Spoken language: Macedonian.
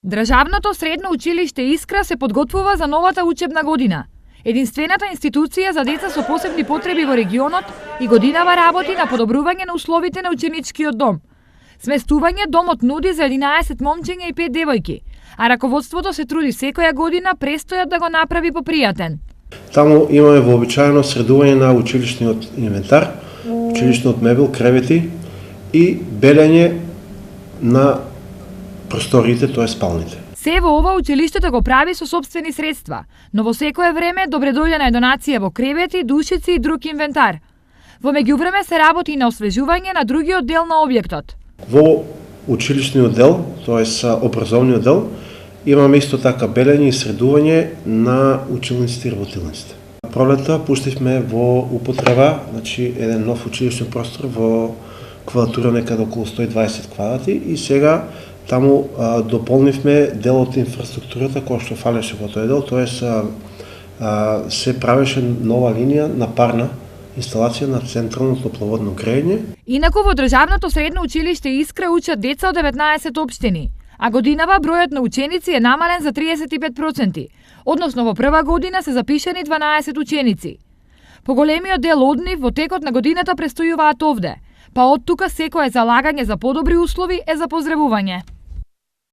Државното средно училиште Искра се подготвува за новата учебна година. Единствената институција за деца со посебни потреби во регионот и годинава работи на подобрување на условите на ученичкиот дом. Сместување домот нуди за 11 момчиња и 5 девојки, а раководството се труди секоја година престојот да го направи попријатен. Таму имаме вообичаено средување на училишниот инвентар, училишниот мебел, кревети и белење на просториите, тоа е спалните. Се во ова училиштето го прави со сопствени средства, но во секое време добредојдена е донација во кревети, душици и друг инвентар. Во меѓувреме се работи и на освежување на другиот дел на објектот. Во училишниот дел, тоест образовниот дел, имаме исто така белење и средување на училниците и работилниците. Пролета пуштивме во употреба, значи еден нов училишен простор во квадратура некаде околу 120 квадрати и сега таму дополнивме дел од инфраструктурата која што фалеше во тој дел, тоест се правеше нова линија на парна инсталација на централно топловодно грејење. Инаку во државното средно училиште Искра учат деца од 19 општини, а годинава бројот на ученици е намален за 35%, односно во прва година се запишани 12 ученици. Поголемиот дел од нив во текот на годината престојуваат овде, па од тука секое залагање за подобри услови е за поздравување.